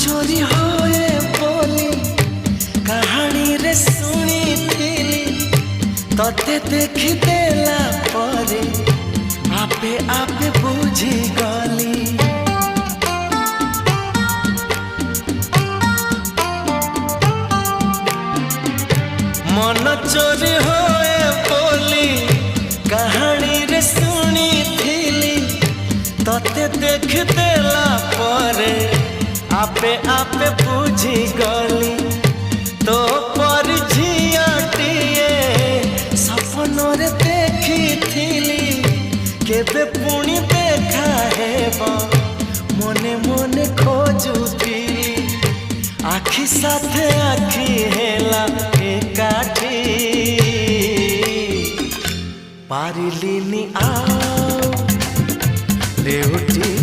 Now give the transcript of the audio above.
चोरी होए बोली कहानी रे सुनी थिली तते देखी देला परे आपे आपे बुझी गली मन चोरी होए बोली कहानी रे सुनी थिली तते देख देला परे आपे आपे बुझी गली तो पर झियाटिए सपन रे देखी थिली केबे पुणी देखा हेबा मने मने खोजुथी आखि साथे आखि हेला एकाठी पारिलिनी आ लेउटिले।